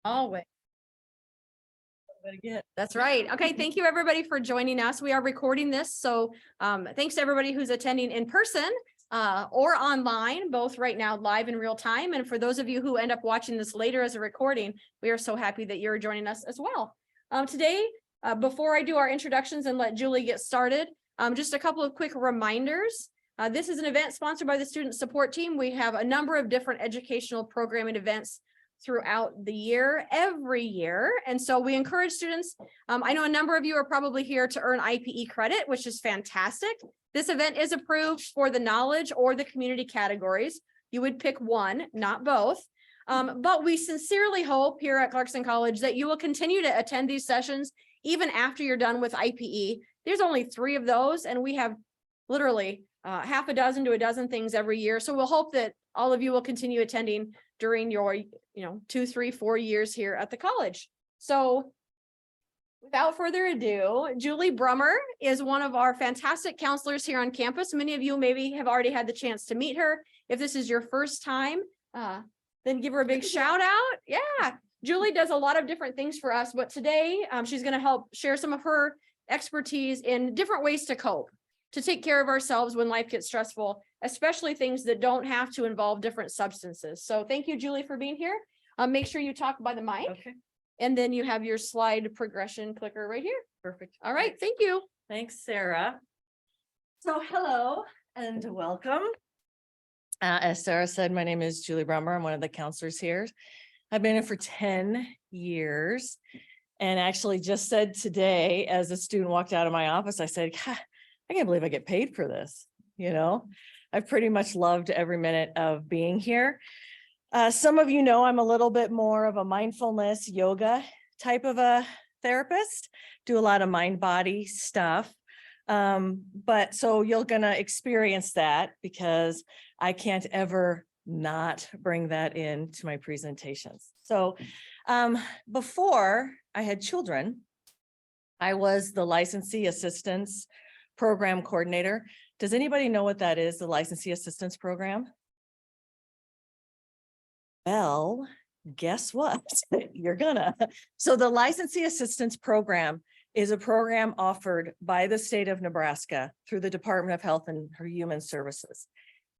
Always. That's right. Okay, thank you everybody for joining us. We are recording this, so thanks to everybody who's attending in person or online, both right now live in real time. And for those of you who end up watching this later as a recording, we are so happy that you're joining us as well. Today, before I do our introductions and let Julie get started, just a couple of quick reminders. This is an event sponsored by the Student Support Team. We have a number of different educational programming events throughout the year, every year. And so we encourage students. I know a number of you are probably here to earn IPE credit, which is fantastic. This event is approved for the knowledge or the community categories. You would pick one, not both. But we sincerely hope here at Clarkson College that you will continue to attend these sessions even after you're done with IPE. There's only 3 of those, and we have literally half a dozen to a dozen things every year. So we'll hope that all of you will continue attending during your 2, 3, 4 years here at the college. So without further ado, Julie Brummer is one of our fantastic counselors here on campus. Many of you maybe have already had the chance to meet her. If this is your first time, then give her a big shout out. Yeah, Julie does a lot of different things for us, but today she's going to help share some of her expertise in different ways to cope, to take care of ourselves when life gets stressful, especially things that don't have to involve different substances. So thank you, Julie, for being here. Make sure you talk by the mic. Okay, And then you have your slide progression clicker right here. perfect. All right, thank you. Thanks, Sarah. So hello and welcome. As Sarah said, my name is Julie Brummer. I'm one of the counselors here. I've been here for 10 years and actually just said today, as a student walked out of my office, I said, I can't believe I get paid for this. I've pretty much loved every minute of being here. Some of you know I'm a little bit more of a mindfulness yoga type of a therapist, do a lot of mind-body stuff. But so you're gonna experience that because I can't ever not bring that into my presentations. So before I had children, I was the licensee assistance program coordinator. Does anybody know what that is, the licensee assistance program? Well, guess what? You're gonna. So the licensee assistance program is a program offered by the state of Nebraska through the Department of Health and Human Services.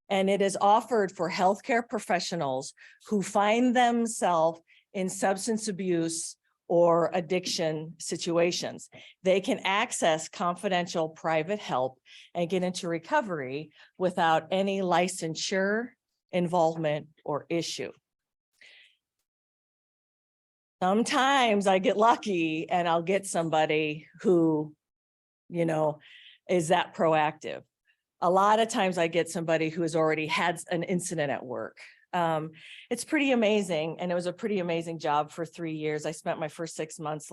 And it is offered for healthcare professionals who find themselves in substance abuse or addiction situations. They can access confidential private help and get into recovery without any licensure, involvement, or issue. Sometimes I get lucky and I'll get somebody who, is that proactive. A lot of times I get somebody who has already had an incident at work. It's pretty amazing. And it was a pretty amazing job for 3 years. I spent my first 6 months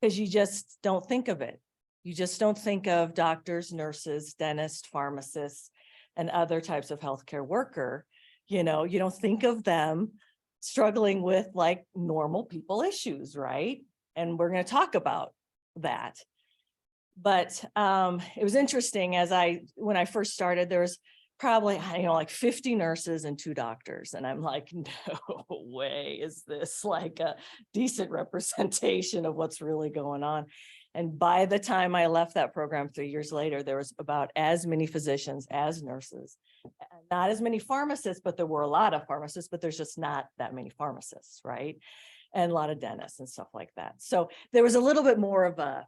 because you just don't think of it. You just don't think of doctors, nurses, dentists, pharmacists, and other types of healthcare worker. You don't think of them struggling with like normal people issues, right? And we're going to talk about that. But it was interesting when I first started, there was probably, like 50 nurses and 2 doctors. And I'm like, no way is this like a decent representation of what's really going on. And by the time I left that program 3 years later, there was about as many physicians as nurses, not as many pharmacists, but there were a lot of pharmacists, but there's just not that many pharmacists, right? And a lot of dentists and stuff like that. So there was a little bit more of a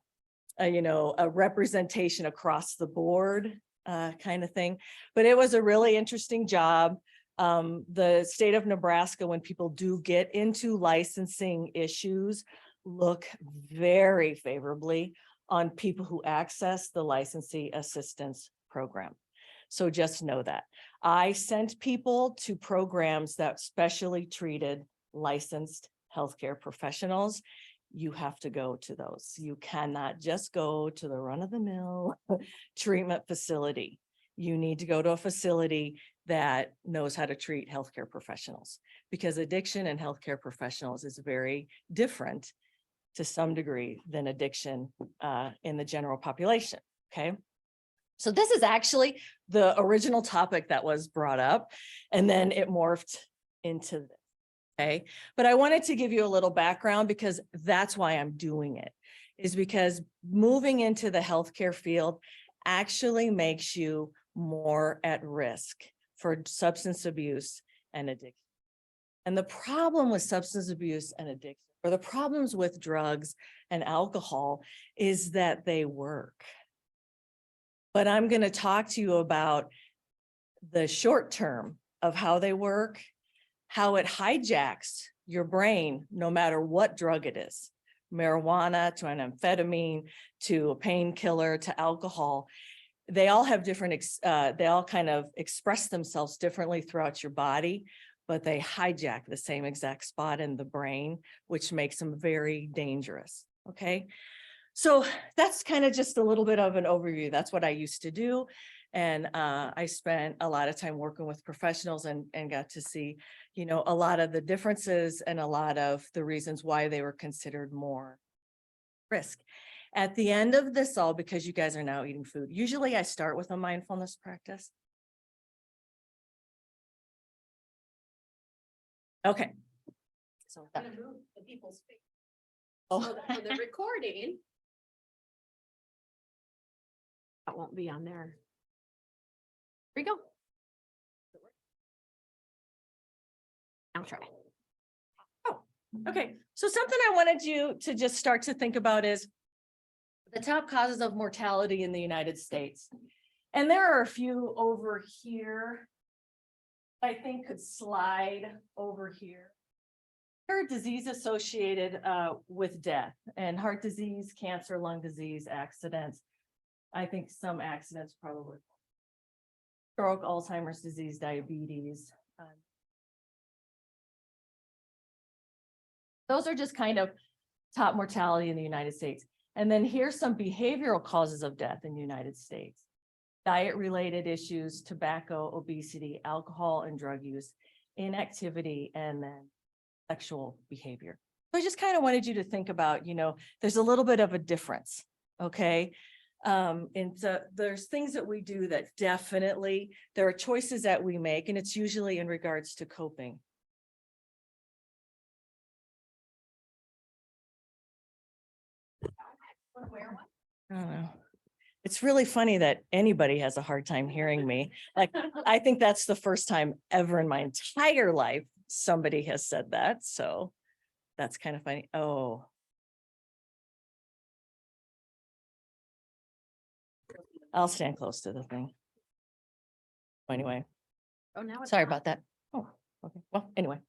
representation across the board kind of thing, but it was a really interesting job. The state of Nebraska, when people do get into licensing issues, look very favorably on people who access the licensee assistance program. So just know that. I sent people to programs that specially treated licensed healthcare professionals. You have to go to those. You cannot just go to the run-of-the-mill treatment facility. You need to go to a facility that knows how to treat healthcare professionals, because addiction and healthcare professionals is very different to some degree than addiction in the general population. Okay. So this is actually the original topic that was brought up, and then it morphed into this. Okay, but I wanted to give you a little background because that's why I'm doing it, is because moving into the healthcare field actually makes you more at risk for substance abuse and addiction. And the problem with substance abuse and addiction, or the problems with drugs and alcohol, is that they work. But I'm going to talk to you about the short term of how they work, how it hijacks your brain, no matter what drug it is, marijuana to an amphetamine, to a painkiller, to alcohol. They all have different, they all kind of express themselves differently throughout your body, but they hijack the same exact spot in the brain, which makes them very dangerous. Okay. So that's kind of just a little bit of an overview. That's what I used to do. And I spent a lot of time working with professionals and got to see, you know, a lot of the differences and a lot of the reasons why they were considered more risk. At the end of this all, because you guys are now eating food, usually I start with a mindfulness practice. Okay. So I'm gonna move the people's face. Oh. So that for the recording. That won't be on there. Here we go. I'll try. Okay, so something I wanted you to just start to think about is the top causes of mortality in the United States. And there are a few over here. I think could slide over here. There are disease associated with death and heart disease, cancer, lung disease, accidents. I think some accidents probably. Stroke, Alzheimer's disease, diabetes. Those are just kind of top mortality in the United States. And then here's some behavioral causes of death in the United States. Diet-related issues, tobacco, obesity, alcohol and drug use, inactivity, and then sexual behavior. So I just kind of wanted you to think about, you know, there's a little bit of a difference, okay? And so there's things that we do that definitely, there are choices that we make, and it's usually in regards to coping. I don't know. It's really funny that anybody has a hard time hearing me. Like, I think that's the first time ever in my entire life somebody has said that. So that's kind of funny. Oh. I'll stand close to the thing. Anyway. Oh, now it's Sorry on. about that. Oh, okay. Well, anyway.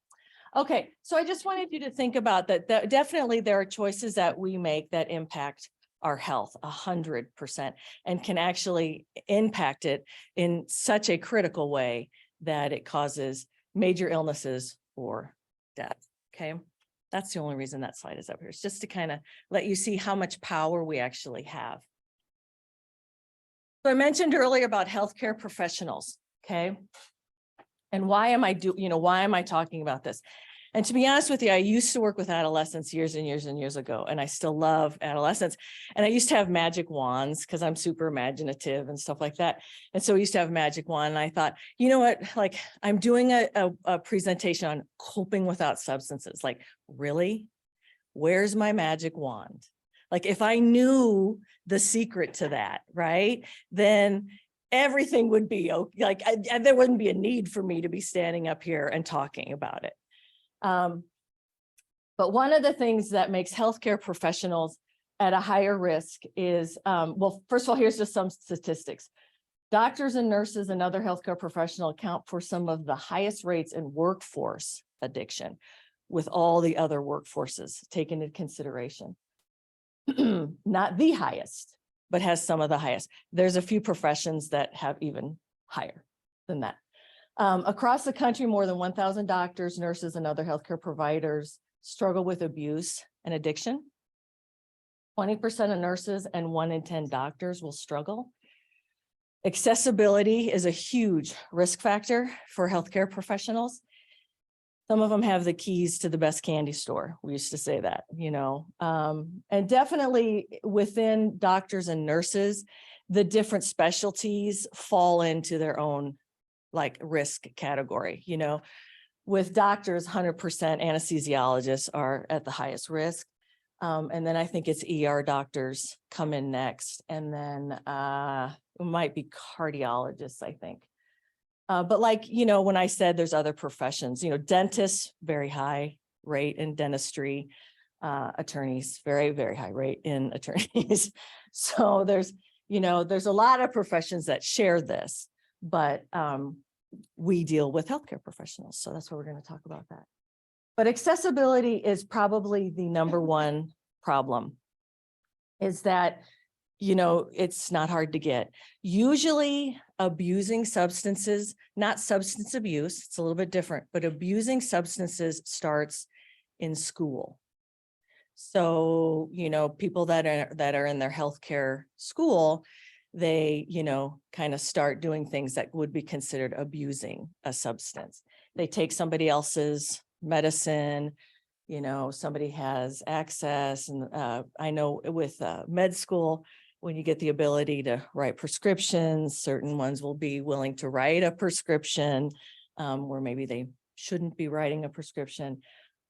Okay, so I just wanted you to think about that. Definitely there are choices that we make that impact our health 100% and can actually impact it in such a critical way that it causes major illnesses or death. Okay, that's the only reason that slide is up here. It's just to kind of let you see how much power we actually have. So I mentioned earlier about healthcare professionals. Okay. And why am I talking about this? And to be honest with you, I used to work with adolescents years and years and years ago, and I still love adolescents. And I used to have magic wands because I'm super imaginative and stuff like that. And so I used to have a magic wand. And I thought, you know what, like I'm doing a presentation on coping without substances. Like, really? Where's my magic wand? Like, if I knew the secret to that, right, then everything would be okay. Like, there wouldn't be a need for me to be standing up here and talking about it. But one of the things that makes healthcare professionals at a higher risk is, well, first of all, here's just some statistics. Doctors and nurses and other healthcare professionals account for some of the highest rates in workforce addiction, with all the other workforces taken into consideration. Not the highest, but has some of the highest. There's a few professions that have even higher than that. Across the country, more than 1,000 doctors, nurses, and other healthcare providers struggle with abuse and addiction. 20% of nurses and 1 in 10 doctors will struggle. Accessibility is a huge risk factor for healthcare professionals. Some of them have the keys to the best candy store. We used to say that, you know, and definitely within doctors and nurses, the different specialties fall into their own like risk category. You know, with doctors, 100% anesthesiologists are at the highest risk. And then I think it's ER doctors come in next, and then it might be cardiologists, I think. But like, when I said there's other professions, dentists, very high rate in dentistry, attorneys, very, very high rate in attorneys. So there's a lot of professions that share this, but we deal with healthcare professionals. So that's what we're going to talk about that. But accessibility is probably the number one problem, is that, it's not hard to get. Usually abusing substances, not substance abuse, it's a little bit different, but abusing substances starts in school. So, people that are in their healthcare school, they, kind of start doing things that would be considered abusing a substance. They take somebody else's medicine, somebody has access. And I know with med school, when you get the ability to write prescriptions, certain ones will be willing to write a prescription where maybe they shouldn't be writing a prescription.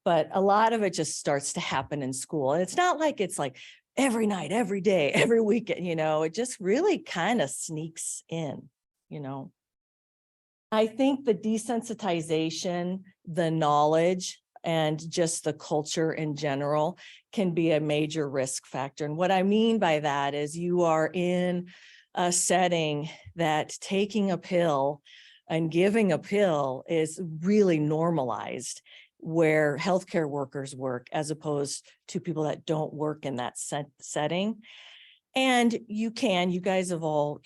But a lot of it just starts to happen in school. And it's not like it's like every night, every day, every weekend, it just really kind of sneaks in, I think the desensitization, the knowledge, and just the culture in general can be a major risk factor. And what I mean by that is you are in a setting that taking a pill and giving a pill is really normalized, where healthcare workers work, as opposed to people that don't work in that setting. And you guys all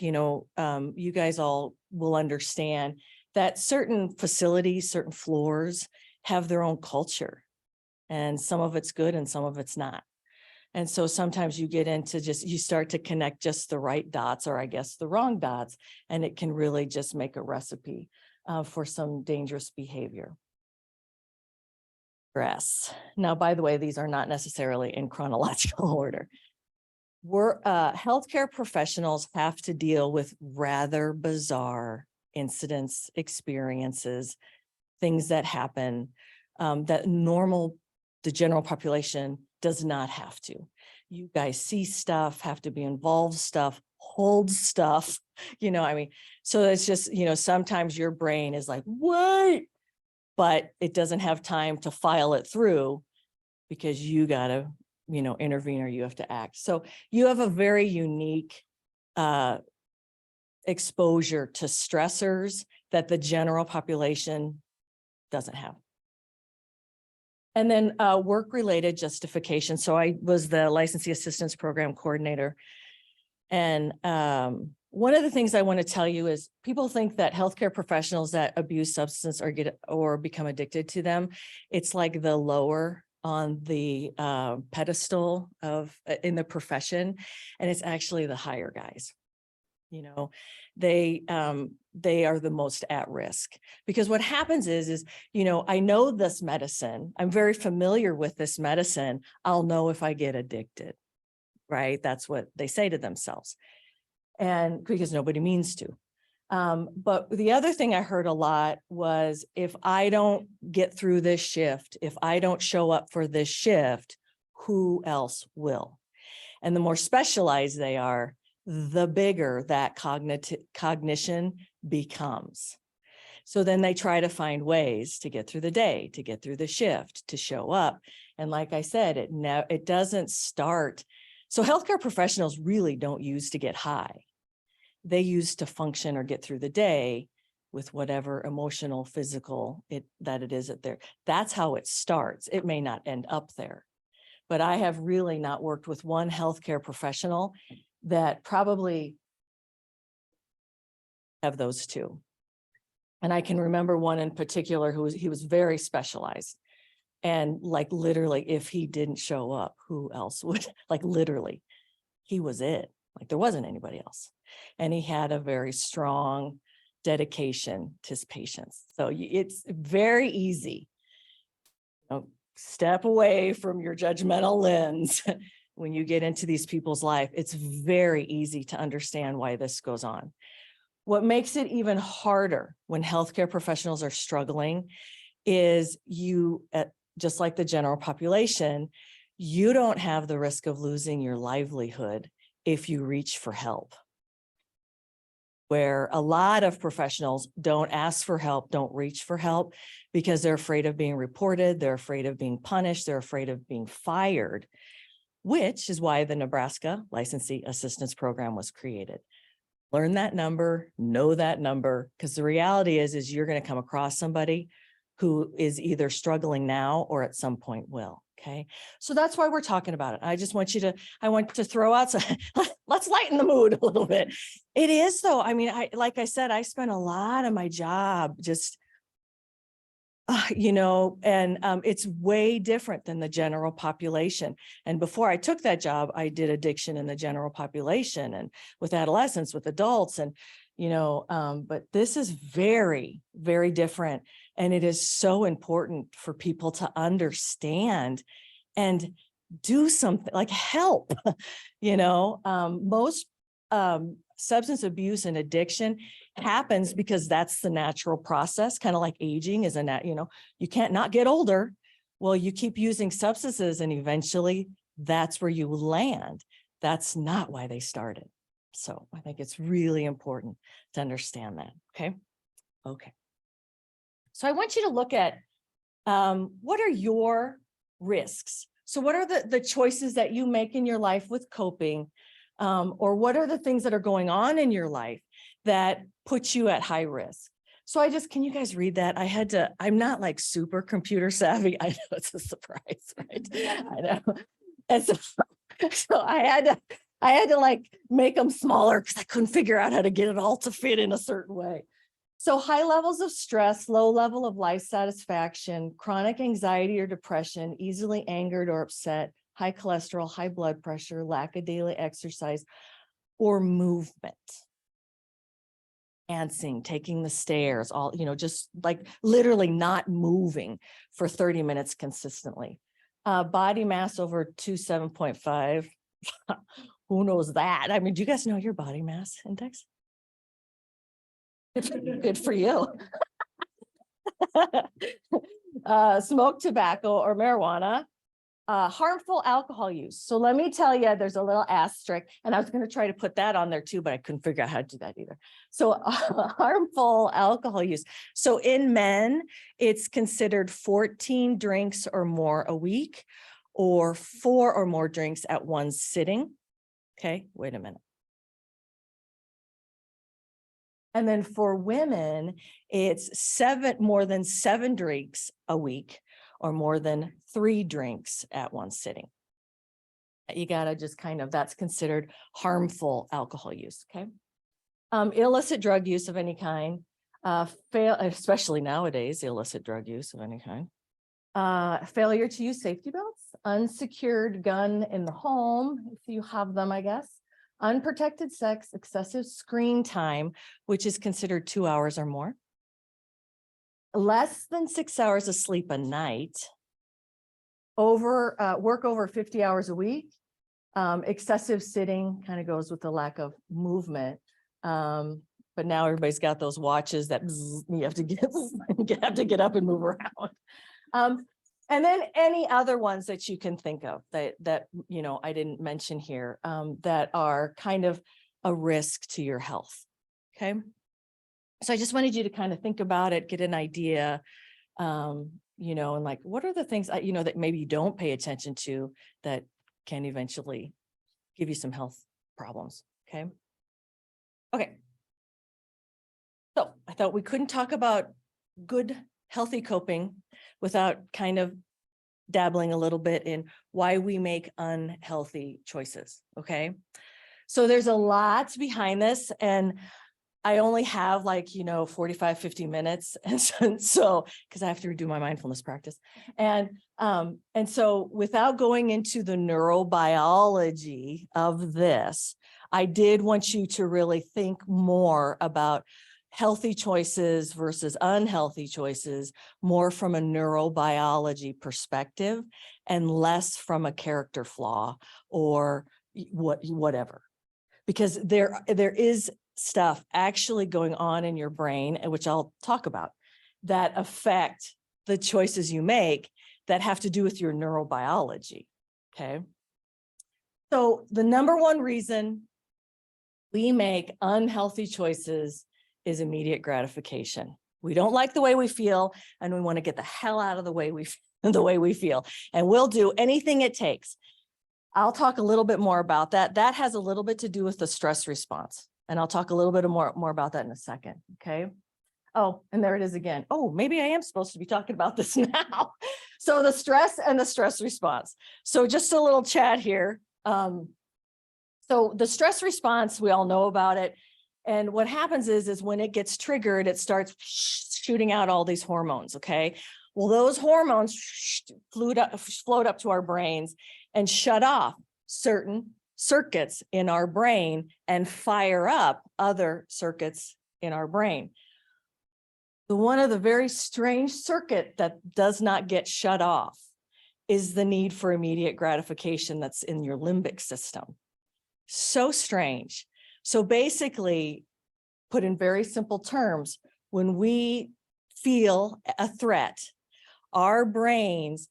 will understand that certain facilities, certain floors have their own culture, and some of it's good and some of it's not. And so sometimes you get into you start to connect just the right dots, or I guess the wrong dots, and it can really just make a recipe for some dangerous behavior. Stress. Now, by the way, these are not necessarily in chronological order. Healthcare professionals have to deal with rather bizarre incidents, experiences, things that happen that the general population does not have to. You guys see stuff, have to be involved stuff, hold stuff, so it's just, sometimes your brain is like, wait, but it doesn't have time to file it through because you gotta, intervene, or you have to act. So you have a very unique exposure to stressors that the general population doesn't have. And then work-related justification. So I was the licensee assistance program coordinator. And one of the things I want to tell you is people think that healthcare professionals that abuse substance or become addicted to them, it's like the lower on the pedestal in the profession. And it's actually the higher guys. They are the most at risk, because what happens is, I know this medicine, I'm very familiar with this medicine. I'll know if I get addicted, right? That's what they say to themselves. And because nobody means to. But the other thing I heard a lot was, if I don't get through this shift, if I don't show up for this shift, who else will? And the more specialized they are, the bigger that cognition becomes. So then they try to find ways to get through the day, to get through the shift, to show up. And like I said, it doesn't start. So healthcare professionals really don't use to get high. They use to function or get through the day with whatever emotional, physical that it is at there. That's how it starts. It may not end up there. But I have really not worked with one healthcare professional that probably have those two. And I can remember one in particular he was very specialized. And like literally, if he didn't show up, who else would? Like literally, he was it. Like there wasn't anybody else. And he had a very strong dedication to his patients. So it's very easy. Step away from your judgmental lens. When you get into these people's life, it's very easy to understand why this goes on. What makes it even harder when healthcare professionals are struggling is just like the general population, you don't have the risk of losing your livelihood if you reach for help. Where a lot of professionals don't ask for help, don't reach for help because they're afraid of being reported, they're afraid of being punished, they're afraid of being fired, which is why the Nebraska Licensee Assistance Program was created. Learn that number, know that number, because the reality is you're going to come across somebody who is either struggling now or at some point will. Okay. So that's why we're talking about it. I want to throw out some, let's lighten the mood a little bit. It is though. I mean, like I said, I spent a lot of my job just, it's way different than the general population. And before I took that job, I did addiction in the general population and with adolescents, with adults, and, but this is very, very different. And it is so important for people to understand and do something like help, most substance abuse and addiction happens because that's the natural process, kind of like aging is you can't not get older. Well, you keep using substances and eventually that's where you land. That's not why they started. So I think it's really important to understand that. Okay. So I want you to look at what are your risks? So what are the choices that you make in your life with coping? Or what are the things that are going on in your life that put you at high risk? So can you guys read that? I'm not like super computer savvy. I know it's a surprise, right? I know. And so I had to like make them smaller because I couldn't figure out how to get it all to fit in a certain way. So high levels of stress, low level of life satisfaction, chronic anxiety or depression, easily angered or upset, high cholesterol, high blood pressure, lack of daily exercise or movement. Dancing, taking the stairs, all, just like literally not moving for 30 minutes consistently. Body mass over 27.5. Who knows that? I mean, do you guys know your body mass index? Good for you. Smoke, tobacco, or marijuana. Harmful alcohol use. So let me tell you, there's a little asterisk, and I was going to try to put that on there too, but I couldn't figure out how to do that either. So harmful alcohol use. So in men, it's considered 14 drinks or more a week, or 4 or more drinks at one sitting. Okay, wait a minute. And then for women, it's more than 7 drinks a week or more than 3 drinks at one sitting. You gotta just that's considered harmful alcohol use, okay? Illicit drug use of any kind, especially nowadays, illicit drug use of any kind. Failure to use safety belts, unsecured gun in the home, if you have them, I guess. Unprotected sex, excessive screen time, which is considered 2 hours or more. Less than 6 hours of sleep a night. Work over 50 hours a week. Excessive sitting kind of goes with the lack of movement. But now everybody's got those watches that you have to get up and move around. And then any other ones that you can think of that I didn't mention here, that are kind of a risk to your health. Okay. So I just wanted you to kind of think about it, get an idea, and like, what are the things, that maybe you don't pay attention to that can eventually give you some health problems. Okay. Okay. So I thought we couldn't talk about good, healthy coping without kind of dabbling a little bit in why we make unhealthy choices. Okay. So there's a lot behind this, and I only have 45, 50 minutes. And so, because I have to do my mindfulness practice. And so without going into the neurobiology of this, I did want you to really think more about healthy choices versus unhealthy choices, more from a neurobiology perspective and less from a character flaw or whatever. Because there is stuff actually going on in your brain, which I'll talk about, that affect the choices you make that have to do with your neurobiology. Okay. So the number one reason we make unhealthy choices is immediate gratification. We don't like the way we feel, and we want to get the hell out of the way we feel, and we'll do anything it takes. I'll talk a little bit more about that. That has a little bit to do with the stress response, and I'll talk a little bit more about that in a second. Okay. Oh, and there it is again. Oh, maybe I am supposed to be talking about this now. So the stress and the stress response. So just a little chat here. So the stress response, we all know about it. And what happens is when it gets triggered, it starts shooting out all these hormones. Okay. Well, those hormones float up to our brains and shut off certain circuits in our brain and fire up other circuits in our brain. One of the very strange circuit that does not get shut off is the need for immediate gratification that's in your limbic system. So strange. So basically, put in very simple terms, when we feel a threat, our brains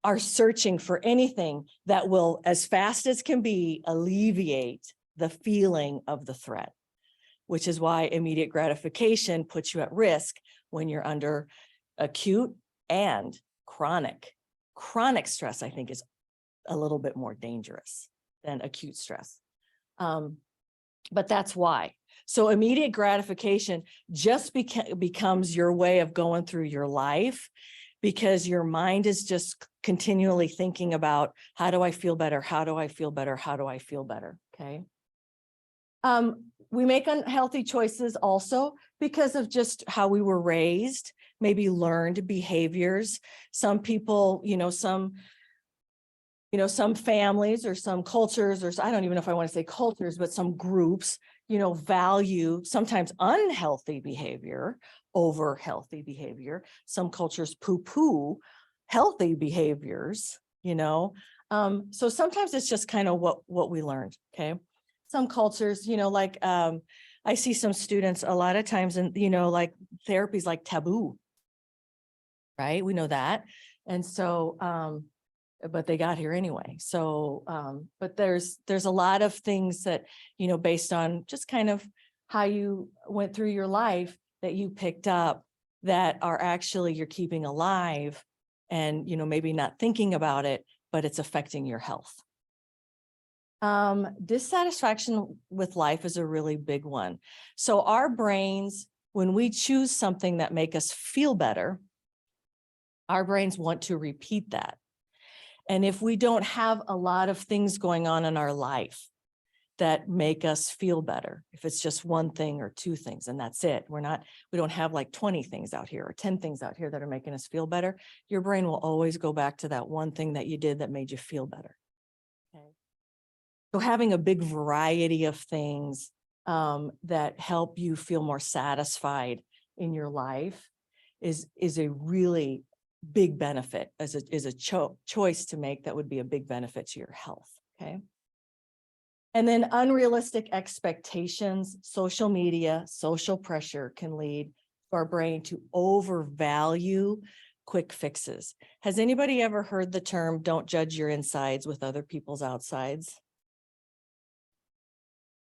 are searching for anything that will, as fast as can be, alleviate the feeling of the threat, which is why immediate gratification puts you at risk when you're under acute and chronic. Chronic stress, I think, is a little bit more dangerous than acute stress. But that's why. So immediate gratification just becomes your way of going through your life, because your mind is just continually thinking about, how do I feel better? How do I feel better? How do I feel better? Okay. We make unhealthy choices also because of just how we were raised, maybe learned behaviors. Some people, some families or some cultures, or I don't even know if I want to say cultures, but some groups, value sometimes unhealthy behavior over healthy behavior. Some cultures poo-poo healthy behaviors, so sometimes it's just kind of what we learned. Okay. Some cultures, I see some students a lot of times, and like therapy is like taboo, right? We know that. And so, but they got here anyway. So, but there's a lot of things that, based on just kind of how you went through your life, that you picked up that are actually you're keeping alive, and, maybe not thinking about it, but it's affecting your health. Dissatisfaction with life is a really big one. So our brains, when we choose something that make us feel better, our brains want to repeat that. And if we don't have a lot of things going on in our life that make us feel better, if it's just one thing or two things and that's it, we don't have like 20 things out here or 10 things out here that are making us feel better, your brain will always go back to that one thing that you did that made you feel better. Okay. So having a big variety of things that help you feel more satisfied in your life is a really big benefit, is a choice to make that would be a big benefit to your health. Okay. And then unrealistic expectations, social media, social pressure can lead our brain to overvalue quick fixes. Has anybody ever heard the term, don't judge your insides with other people's outsides?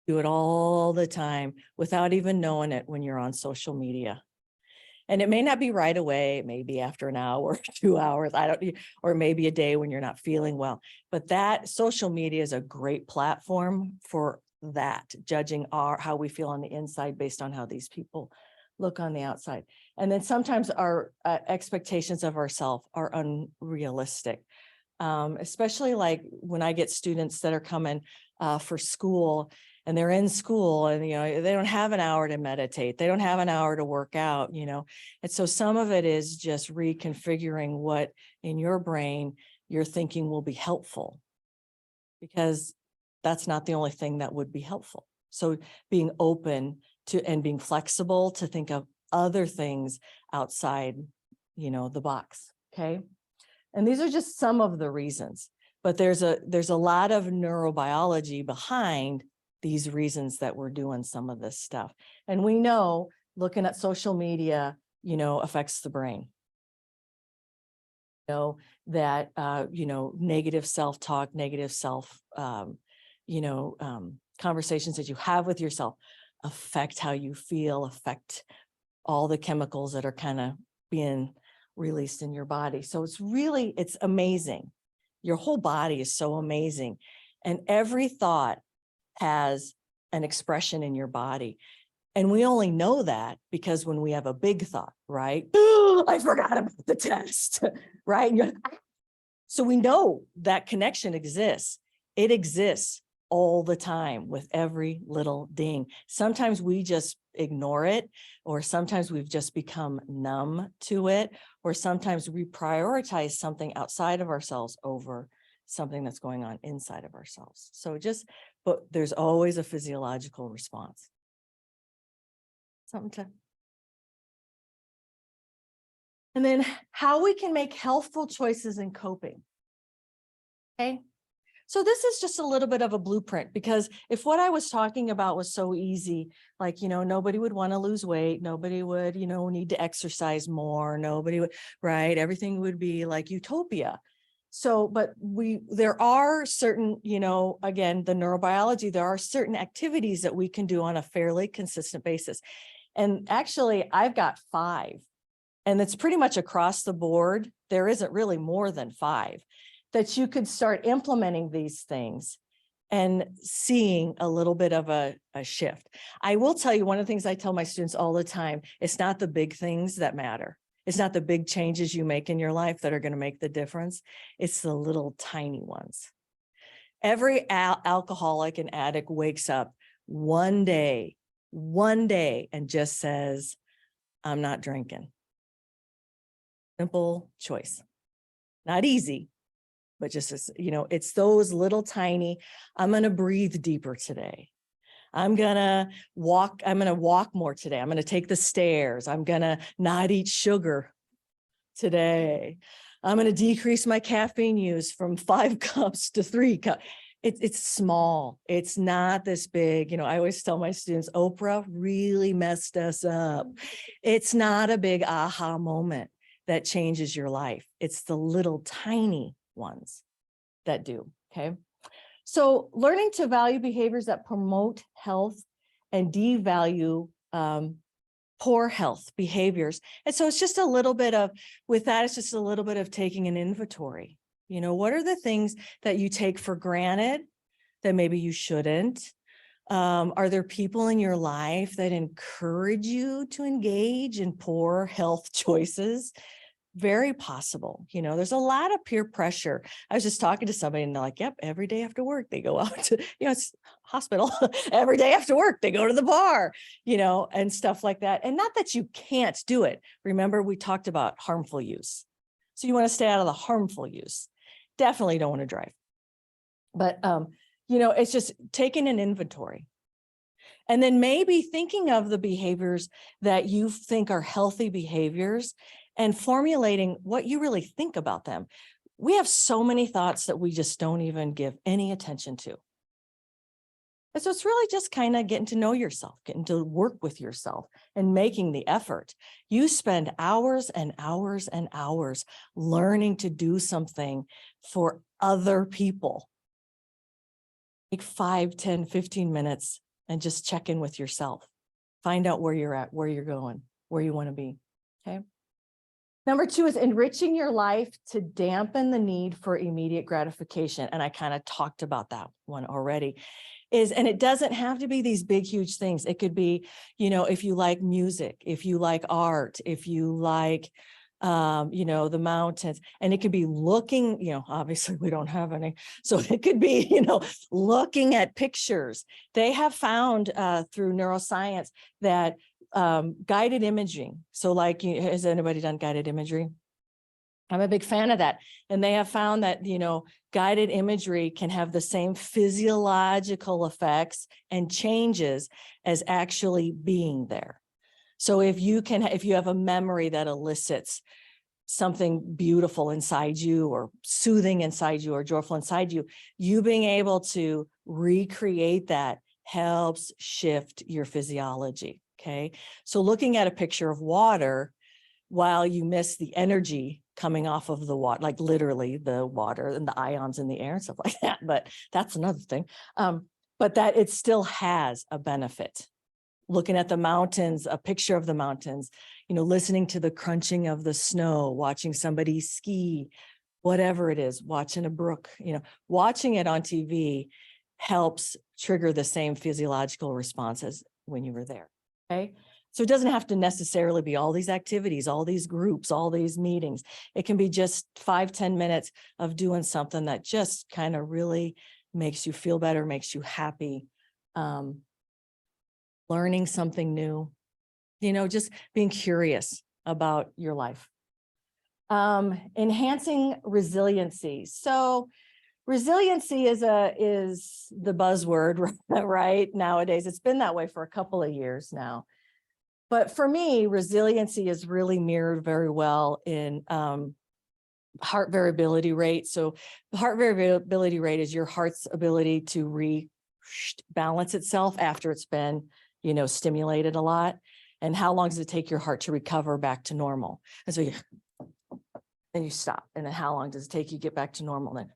Do it all the time without even knowing it when you're on social media. And it may not be right away, it may be after an hour or 2 hours, or maybe a day when you're not feeling well. But that social media is a great platform for that, judging how we feel on the inside based on how these people look on the outside. And then sometimes our expectations of ourselves are unrealistic, especially like when I get students that are coming for school, and they're in school and, they don't have an hour to meditate. They don't have an hour to work out, And so some of it is just reconfiguring what in your brain you're thinking will be helpful, because that's not the only thing that would be helpful. So being open to and being flexible to think of other things outside, the box. Okay. And these are just some of the reasons, but there's a lot of neurobiology behind these reasons that we're doing some of this stuff. And we know looking at social media, affects the brain. know, that, negative self-talk, negative conversations that you have with yourself affect how you feel, affect all the chemicals that are kind of being released in your body. So it's amazing. Your whole body is so amazing. And every thought has an expression in your body. And we only know that because when we have a big thought, right? I forgot about the test, right? And you're like, "Ah." So we know that connection exists. It exists all the time with every little ding. Sometimes we just ignore it, or sometimes we've just become numb to it, or sometimes we prioritize something outside of ourselves over something that's going on inside of ourselves. But there's always a physiological response. And then how we can make healthful choices in coping. Okay. So this is just a little bit of a blueprint, because if what I was talking about was so easy, like, nobody would want to lose weight, nobody would, need to exercise more, nobody would, right? Everything would be like utopia. So, but there are certain, again, the neurobiology, there are certain activities that we can do on a fairly consistent basis. And actually, I've got 5, and it's pretty much across the board. There isn't really more than 5 that you could start implementing these things and seeing a little bit of a shift. I will tell you, one of the things I tell my students all the time, it's not the big things that matter. It's not the big changes you make in your life that are going to make the difference. It's the little tiny ones. Every alcoholic and addict wakes up one day and just says, I'm not drinking. Simple choice. Not easy, but just, it's those little tiny, I'm going to breathe deeper today. I'm going to walk more today. I'm going to take the stairs. I'm going to not eat sugar today. I'm going to decrease my caffeine use from 5 cups to 3 cups. It's small. It's not this big. I always tell my students, Oprah really messed us up. It's not a big aha moment that changes your life. It's the little tiny ones that do. Okay. So learning to value behaviors that promote health and devalue poor health behaviors. And so it's just a little bit of, with that, it's just a little bit of taking an inventory. What are the things that you take for granted that maybe you shouldn't? Are there people in your life that encourage you to engage in poor health choices? Very possible. There's a lot of peer pressure. I was just talking to somebody and they're like, yep, every day after work, they go out to, it's hospital. Every day after work, they go to the bar, and stuff like that. And not that you can't do it. Remember, we talked about harmful use. So you want to stay out of the harmful use. Definitely don't want to drive. But, it's just taking an inventory. And then maybe thinking of the behaviors that you think are healthy behaviors and formulating what you really think about them. We have so many thoughts that we just don't even give any attention to. And so it's really just kind of getting to know yourself, getting to work with yourself and making the effort. You spend hours and hours and hours learning to do something for other people. Take 5, 10, 15 minutes and just check in with yourself. Find out where you're at, where you're going, where you want to be. Okay. Number 2 is enriching your life to dampen the need for immediate gratification. And I kind of talked about that one already. And it doesn't have to be these big, huge things. It could be, if you like music, if you like art, if you like, the mountains, and it could be looking, obviously we don't have any. So it could be, looking at pictures. They have found through neuroscience that guided imaging. So has anybody done guided imagery? I'm a big fan of that. And they have found that, guided imagery can have the same physiological effects and changes as actually being there. So if you have a memory that elicits something beautiful inside you or soothing inside you or joyful inside you, you being able to recreate that helps shift your physiology. Okay. So looking at a picture of water, while you miss the energy coming off of the water, like literally the water and the ions in the air and stuff like that. But that's another thing. But that it still has a benefit. Looking at the mountains, a picture of the mountains, listening to the crunching of the snow, watching somebody ski, whatever it is, watching a brook, watching it on TV helps trigger the same physiological responses when you were there. Okay. So it doesn't have to necessarily be all these activities, all these groups, all these meetings. It can be just 5-10 minutes of doing something that just kind of really makes you feel better, makes you happy. Learning something new, just being curious about your life. Enhancing resiliency. So resiliency is the buzzword, right? Nowadays, it's been that way for a couple of years now. But for me, resiliency is really mirrored very well in heart variability rate. So the heart variability rate is your heart's ability to rebalance itself after it's been, stimulated a lot. And how long does it take your heart to recover back to normal? And so then you stop. And then how long does it take you to get back to normal then?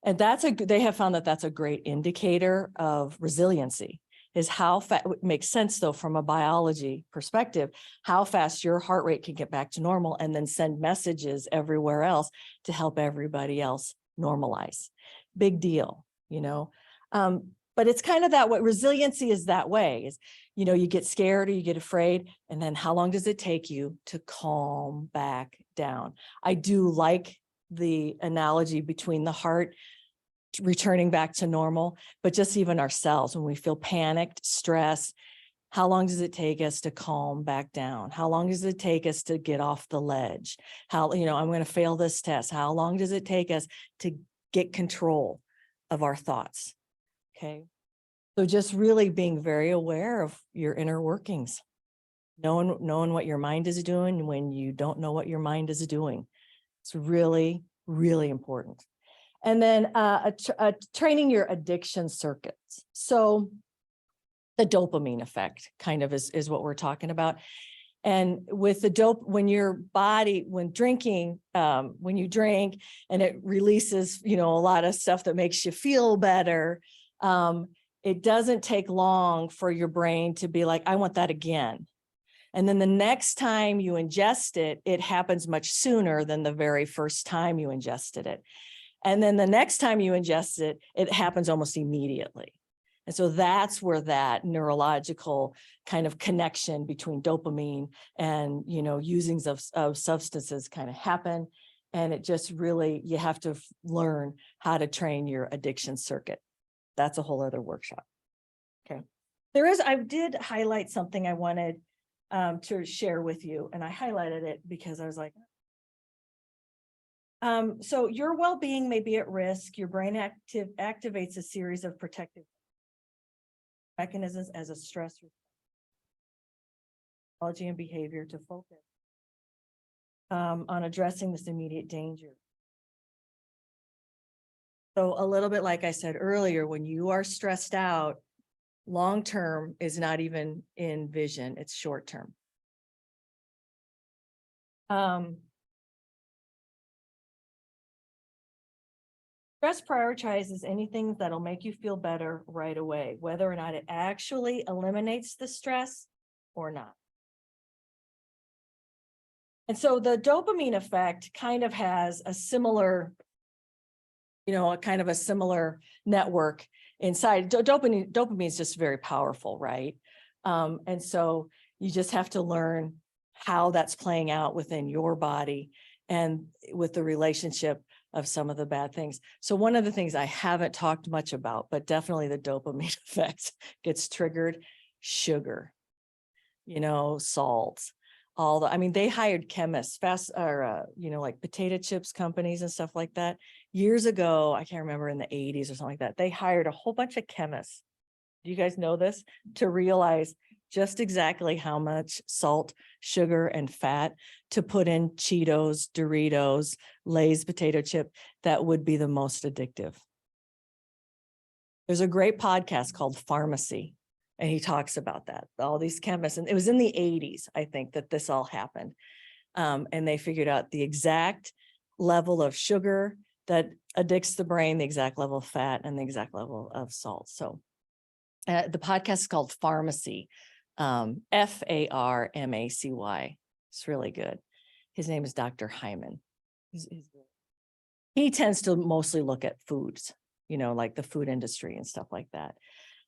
And they have found that that's a great indicator of resiliency, is how fast. It makes sense though, from a biology perspective, how fast your heart rate can get back to normal and then send messages everywhere else to help everybody else normalize. Big deal, but it's kind of that way. Resiliency is that way, is, you get scared or you get afraid. And then how long does it take you to calm back down? I do like the analogy between the heart returning back to normal, but just even ourselves, when we feel panicked, stressed, how long does it take us to calm back down? How long does it take us to get off the ledge? I'm going to fail this test. How long does it take us to get control of our thoughts? Okay. So just really being very aware of your inner workings, knowing what your mind is doing when you don't know what your mind is doing. It's really, really important. And then training your addiction circuits. So the dopamine effect kind of is what we're talking about. And with the when you drink and it releases, a lot of stuff that makes you feel better. It doesn't take long for your brain to be like, I want that again. And then the next time you ingest it, it happens much sooner than the very first time you ingested it. And then the next time you ingest it, it happens almost immediately. And so that's where that neurological kind of connection between dopamine and, usings of substances kind of happen. And it just really, you have to learn how to train your addiction circuit. That's a whole other workshop. Okay. I did highlight something I wanted to share with you, and I highlighted it because I was like, so your well-being may be at risk. Your brain activates a series of protective mechanisms as a stress response and behavior to focus on addressing this immediate danger. So a little bit like I said earlier, when you are stressed out, long-term is not even in vision, it's short-term. Stress prioritizes anything that'll make you feel better right away, whether or not it actually eliminates the stress or not. And so the dopamine effect kind of has a similar, a similar network inside. Dopamine is just very powerful, right? And so you just have to learn how that's playing out within your body and with the relationship of some of the bad things. So one of the things I haven't talked much about, but definitely the dopamine effect gets triggered, sugar, salt, they hired chemists like potato chips companies and stuff like that. Years ago, I can't remember, in the 80s or something like that, they hired a whole bunch of chemists. Do you guys know this? To realize just exactly how much salt, sugar, and fat to put in Cheetos, Doritos, Lay's potato chip that would be the most addictive. There's a great podcast called Pharmacy, and he talks about that, all these chemists. And it was in the 80s, I think, that this all happened. And they figured out the exact level of sugar that addicts the brain, the exact level of fat, and the exact level of salt. So the podcast is called Pharmacy, Pharmacy. It's really good. His name is Dr. Hyman. He tends to mostly look at foods, like the food industry and stuff like that.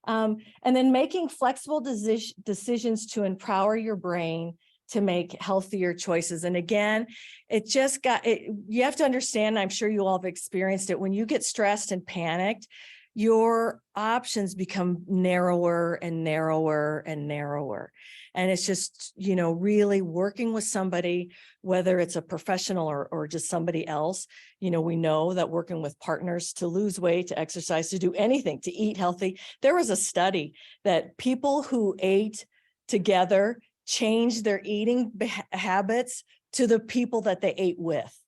And then making flexible decisions to empower your brain to make healthier choices. And again, you have to understand, I'm sure you all have experienced it, when you get stressed and panicked, your options become narrower and narrower and narrower. And it's just, really working with somebody, whether it's a professional or just somebody else. We know that working with partners to lose weight, to exercise, to do anything, to eat healthy. There was a study that people who ate together changed their eating habits to the people that they ate with.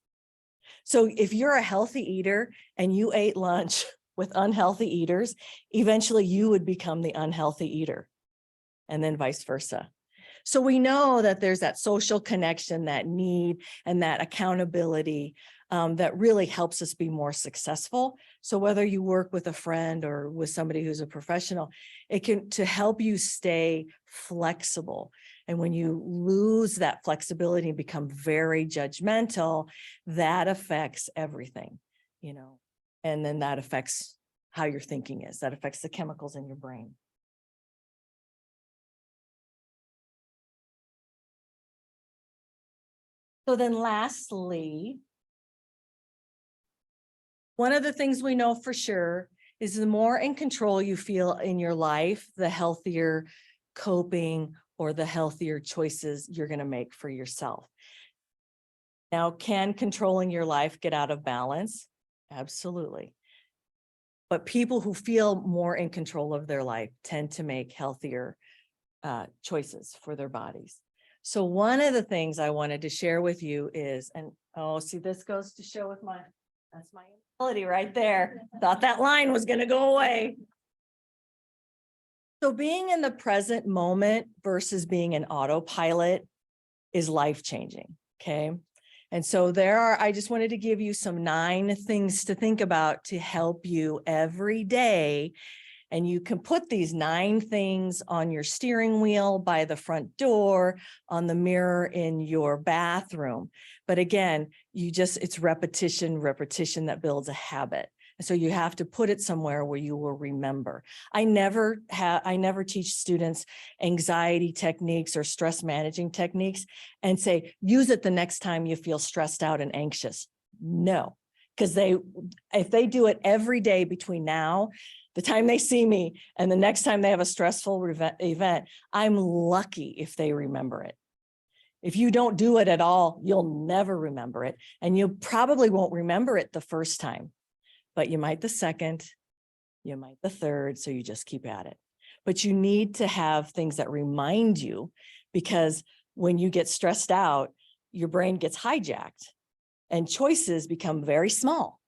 So if you're a healthy eater and you ate lunch with unhealthy eaters, eventually you would become the unhealthy eater, and then vice versa. So we know that there's that social connection, that need, and that accountability that really helps us be more successful. So whether you work with a friend or with somebody who's a professional, it can to help you stay flexible. And when you lose that flexibility and become very judgmental, that affects everything, and then that affects how your thinking is. That affects the chemicals in your brain. So then lastly, one of the things we know for sure is the more in control you feel in your life, the healthier coping or the healthier choices you're going to make for yourself. Now, can controlling your life get out of balance? Absolutely. But people who feel more in control of their life tend to make healthier choices for their bodies. So one of the things I wanted to share with you is, see, this goes to show with that's my ability right there. Thought that line was going to go away. So being in the present moment versus being an autopilot is life-changing, okay? And so I just wanted to give you some 9 things to think about to help you every day. And you can put these 9 things on your steering wheel, by the front door, on the mirror in your bathroom. But again, it's repetition that builds a habit. So you have to put it somewhere where you will remember. I never teach students anxiety techniques or stress managing techniques and say, use it the next time you feel stressed out and anxious. No, because if they do it every day between now, the time they see me, and the next time they have a stressful event, I'm lucky if they remember it. If you don't do it at all, you'll never remember it. And you probably won't remember it the first time, but you might the second, you might the third, so you just keep at it. But you need to have things that remind you, because when you get stressed out, your brain gets hijacked and choices become very small,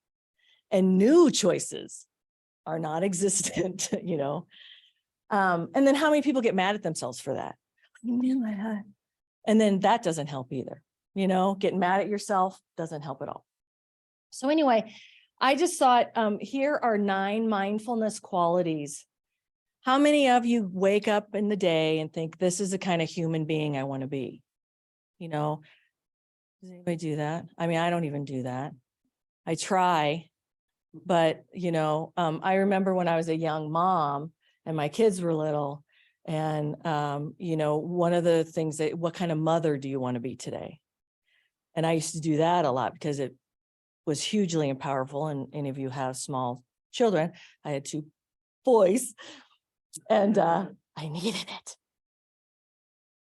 and new choices are not existent, And then how many people get mad at themselves for that? And then that doesn't help either. Getting mad at yourself doesn't help at all. So anyway, I just thought, here are 9 mindfulness qualities. How many of you wake up in the day and think, this is the kind of human being I want to be? Does anybody do that? I mean, I don't even do that. I try, but, I remember when I was a young mom and my kids were little, and, one of the things what kind of mother do you want to be today? And I used to do that a lot because it was hugely powerful. And any of you have small children. I had 2 boys, and I needed it.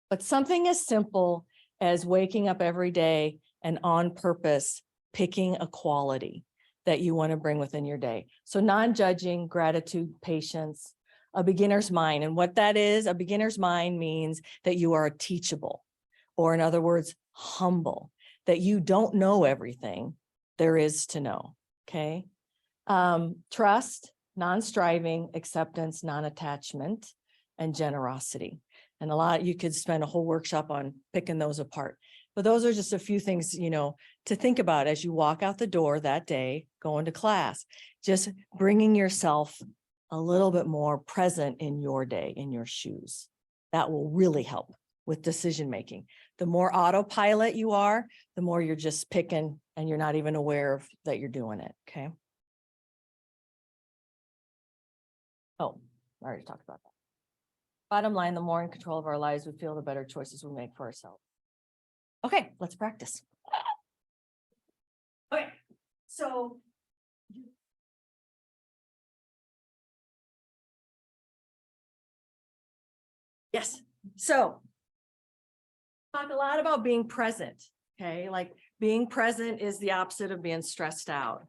But something as simple as waking up every day and on purpose picking a quality that you want to bring within your day. So non-judging, gratitude, patience, a beginner's mind. And what that is, a beginner's mind means that you are teachable, or in other words, humble, that you don't know everything there is to know, okay? Trust, non-striving, acceptance, non-attachment, and generosity. And you could spend a whole workshop on picking those apart. But those are just a few things, to think about as you walk out the door that day, going to class, just bringing yourself a little bit more present in your day, in your shoes. That will really help with decision making. The more autopilot you are, the more you're just picking and you're not even aware of that you're doing it. Okay. Oh, I already talked about that. Bottom line, the more in control of our lives we feel, the better choices we make for ourselves. Okay, let's practice. Okay, so. Yes, so. Talk a lot about being present, okay? Like being present is the opposite of being stressed out.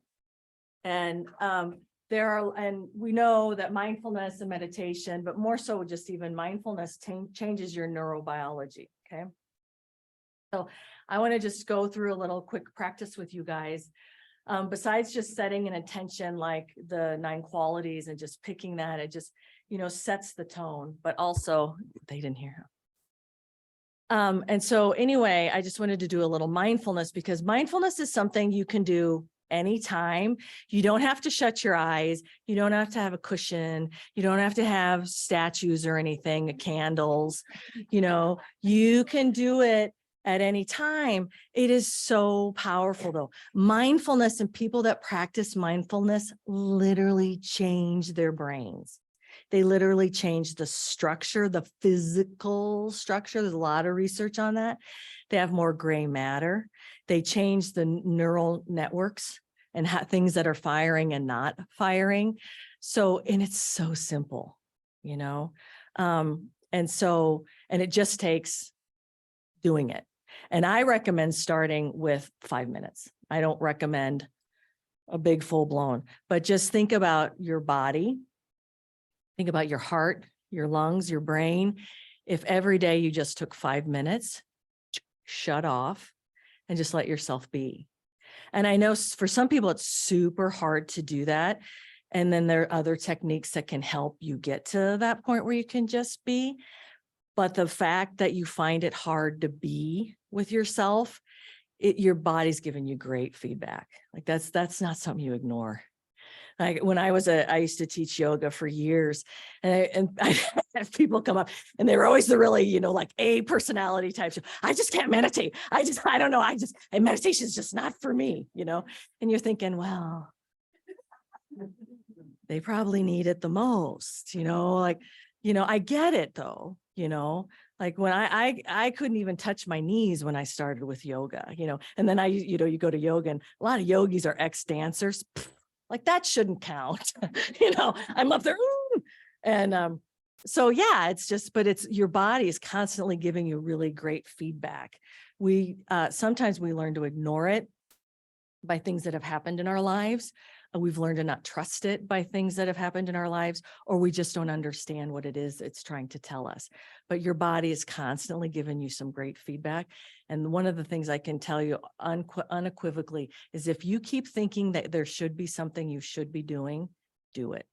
And and we know that mindfulness and meditation, but more so just even mindfulness changes your neurobiology, okay? So I want to just go through a little quick practice with you guys. Besides just setting an intention like the 9 qualities and just picking that, it just, sets the tone, but also they didn't hear. And so anyway, I just wanted to do a little mindfulness because mindfulness is something you can do anytime. You don't have to shut your eyes. You don't have to have a cushion. You don't have to have statues or anything, candles. You can do it at any time. It is so powerful though. Mindfulness and people that practice mindfulness literally change their brains. They literally change the structure, the physical structure. There's a lot of research on that. They have more gray matter. They change the neural networks and things that are firing and not firing. So, and it's so simple, and it just takes doing it. And I recommend starting with 5 minutes. I don't recommend a big full blown, but just think about your body. Think about your heart, your lungs, your brain. If every day you just took 5 minutes, shut off and just let yourself be. And I know for some people, it's super hard to do that. And then there are other techniques that can help you get to that point where you can just be. But the fact that you find it hard to be with yourself, your body's giving you great feedback. Like that's not something you ignore. Like when I used to teach yoga for years, and I have people come up and they were always the really, like A personality types. I just can't meditate. I don't know. And meditation is just not for me, and you're thinking, well, they probably need it the most, I get it though, like when I couldn't even touch my knees when I started with yoga, and then you go to yoga and a lot of yogis are ex-dancers. Like that shouldn't count. I'm up there. And so, yeah, but your body is constantly giving you really great feedback. Sometimes we learn to ignore it by things that have happened in our lives. We've learned to not trust it by things that have happened in our lives, or we just don't understand what it is it's trying to tell us. But your body is constantly giving you some great feedback. And one of the things I can tell you unequivocally is if you keep thinking that there should be something you should be doing, do it.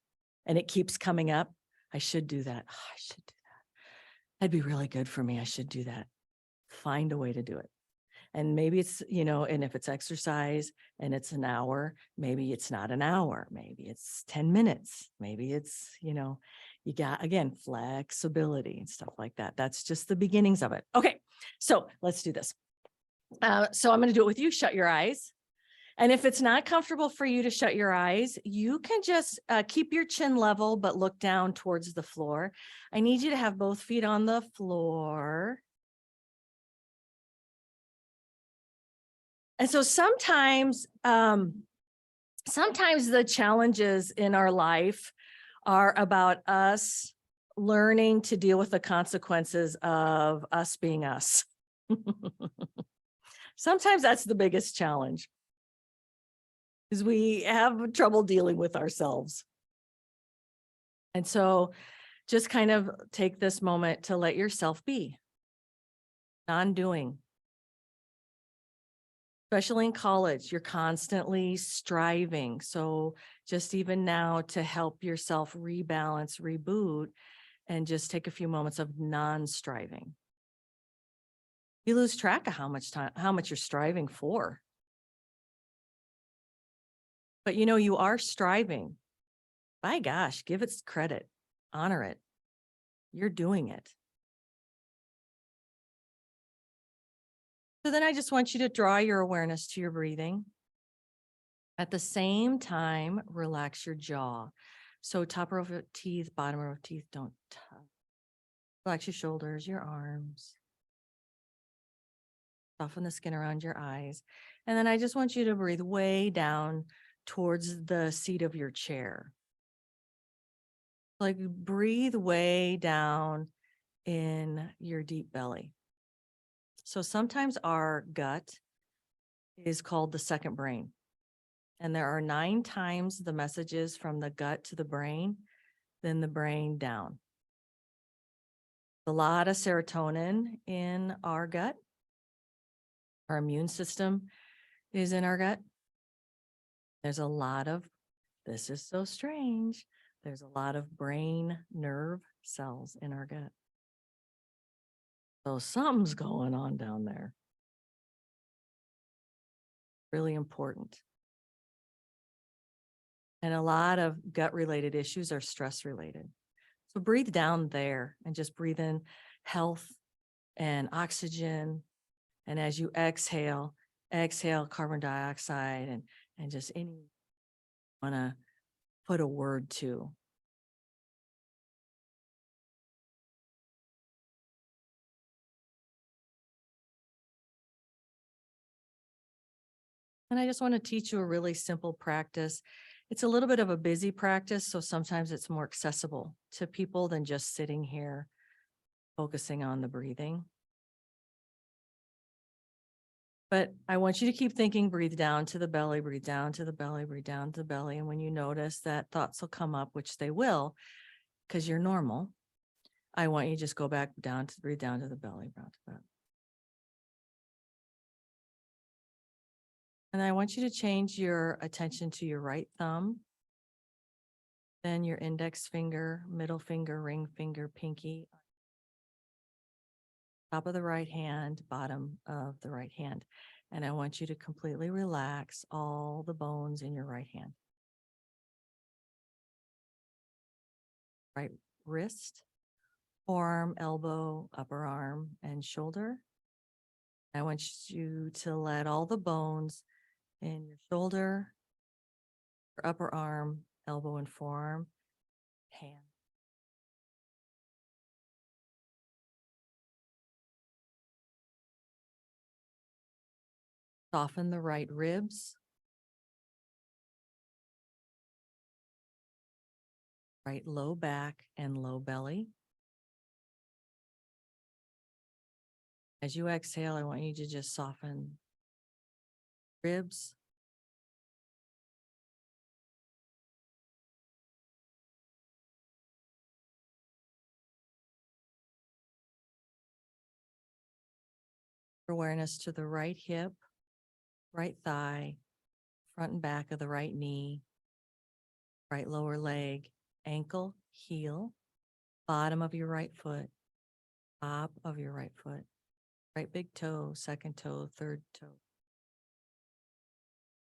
And it keeps coming up. I should do that. Oh, I should do that. That'd be really good for me. I should do that. Find a way to do it. And maybe it's, and if it's exercise and it's an hour, maybe it's not an hour, maybe it's 10 minutes, maybe it's, you got, again, flexibility and stuff like that. That's just the beginnings of it. Okay, so let's do this. So I'm going to do it with you. Shut your eyes. And if it's not comfortable for you to shut your eyes, you can just keep your chin level, but look down towards the floor. I need you to have both feet on the floor. And so sometimes the challenges in our life are about us learning to deal with the consequences of us being us. Sometimes that's the biggest challenge, is we have trouble dealing with ourselves. And so just kind of take this moment to let yourself be non-doing. Especially in college, you're constantly striving. So just even now to help yourself rebalance, reboot, and just take a few moments of non-striving. You lose track of how much time, how much you're striving for. But you know, you are striving. By gosh, give it credit, honor it. You're doing it. So then I just want you to draw your awareness to your breathing. At the same time, relax your jaw. So top row of teeth, bottom row of teeth, don't touch. Relax your shoulders, your arms. Soften the skin around your eyes. And then I just want you to breathe way down towards the seat of your chair. Like breathe way down in your deep belly. So sometimes our gut is called the second brain. And there are 9 times the messages from the gut to the brain than the brain down. A lot of serotonin in our gut. Our immune system is in our gut. There's a lot of, this is so strange, there's a lot of brain nerve cells in our gut. So something's going on down there. Really important. And a lot of gut related issues are stress related. So breathe down there and just breathe in health and oxygen. And as you exhale, exhale carbon dioxide and just any want to put a word to. And I just want to teach you a really simple practice. It's a little bit of a busy practice, so sometimes it's more accessible to people than just sitting here focusing on the breathing. But I want you to keep thinking, breathe down to the belly, breathe down to the belly, breathe down to the belly. And when you notice that thoughts will come up, which they will, because you're normal, I want you to just go back down to breathe down to the belly, down to the belly. And I want you to change your attention to your right thumb, then your index finger, middle finger, ring finger, pinky, top of the right hand, bottom of the right hand. And I want you to completely relax all the bones in your right hand. Right wrist, forearm, elbow, upper arm, and shoulder. I want you to let all the bones in your shoulder, your upper arm, elbow, and forearm, hand. Soften the right ribs, right low back and low belly. As you exhale, I want you to just soften ribs, awareness to the right hip, right thigh, front and back of the right knee, right lower leg, ankle, heel, bottom of your right foot, top of your right foot, right big toe, second toe, third toe.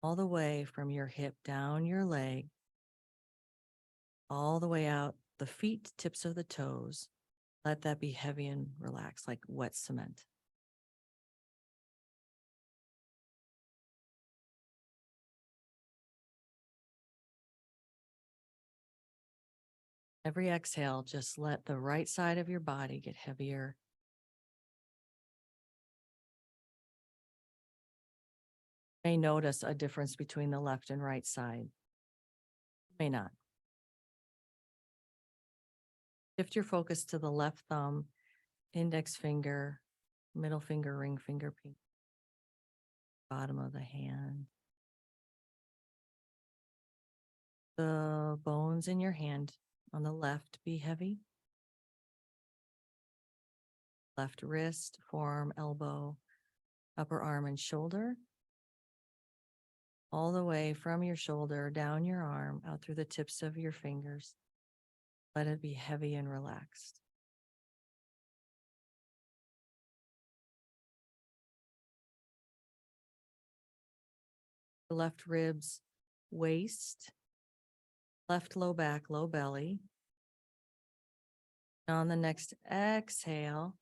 All the way from your hip down your leg, all the way out the feet, tips of the toes. Let that be heavy and relaxed like wet cement. Every exhale, just let the right side of your body get heavier. You may notice a difference between the left and right side. You may not. Shift your focus to the left thumb, index finger, middle finger, ring finger, pinky, bottom of the hand. The bones in your hand on the left be heavy. Left wrist, forearm, elbow, upper arm, and shoulder. All the way from your shoulder, down your arm, out through the tips of your fingers. Let it be heavy and relaxed. Left ribs, waist, left low back, low belly. On the next exhale,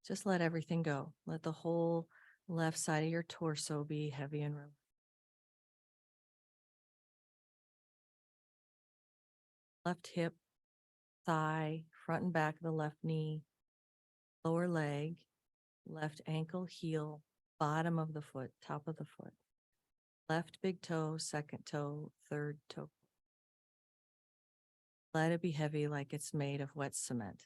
just let everything go. Let the whole left side of your torso be heavy and relaxed. Left hip, thigh, front and back of the left knee, lower leg, left ankle, heel, bottom of the foot, top of the foot. Left big toe, second toe, third toe. Let it be heavy like it's made of wet cement.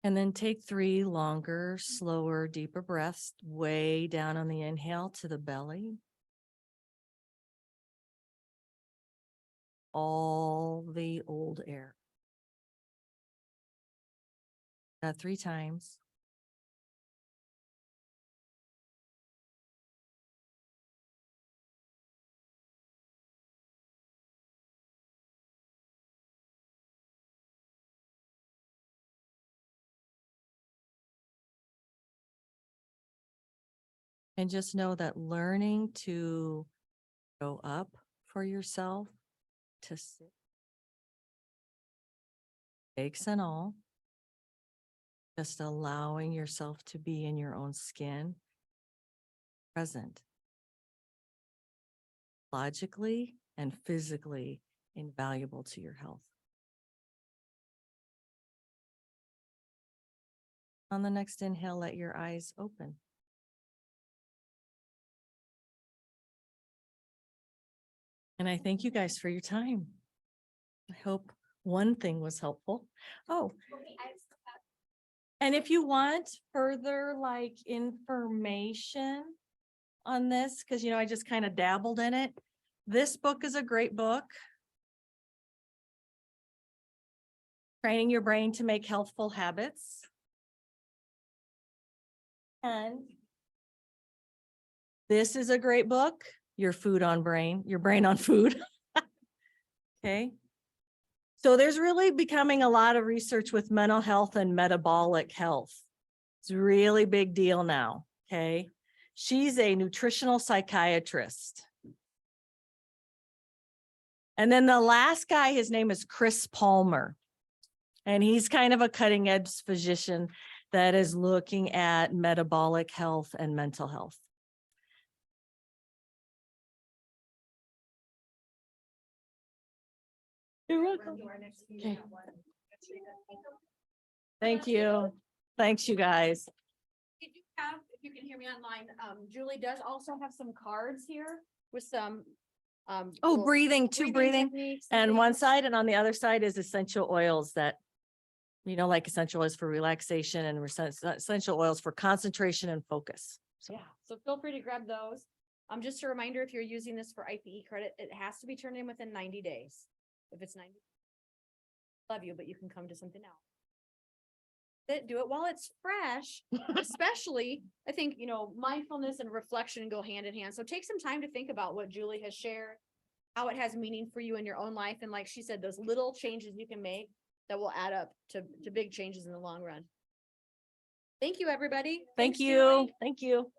And then take 3 longer, slower, deeper breaths way down on the inhale to the belly. All the old air. That 3 times. And just know that learning to go up for yourself, to sit, aches and all, just allowing yourself to be in your own skin, present, logically and physically invaluable to your health. On the next inhale, let your eyes open. And I thank you guys for your time. I hope one thing was helpful. Oh, and if you want further like information on this, because I just kind of dabbled in it. This book is a great book. Training Your Brain to Make Healthful Habits. And this is a great book, Your Food on Brain, Your Brain on Food. Okay. So there's really becoming a lot of research with mental health and metabolic health. It's a really big deal now. Okay. She's a nutritional psychiatrist. And then the last guy, his name is Chris Palmer. And he's kind of a cutting edge physician that is looking at metabolic health and mental health. You're welcome. Okay. Thank you. Thanks, you guys. Did you have, if you can hear me online, Julie does also have some cards here with some Oh, little breathing, breathing. techniques And one things. side and on the other side is essential oils that, like essential oils for relaxation and essential oils for concentration and focus. So Yeah, so feel free to grab those. Just a reminder, if you're using this for IPE credit, it has to be turned in within 90 days. If it's 90, love you, but you can come to something else. Do it while it's fresh, especially, I think, mindfulness and reflection go hand in hand. So take some time to think about what Julie has shared, how it has meaning for you in your own life. And like she said, those little changes you can make that will add up to big changes in the long run. Thank you, everybody. thank Thanks, you. Julie. Thank you.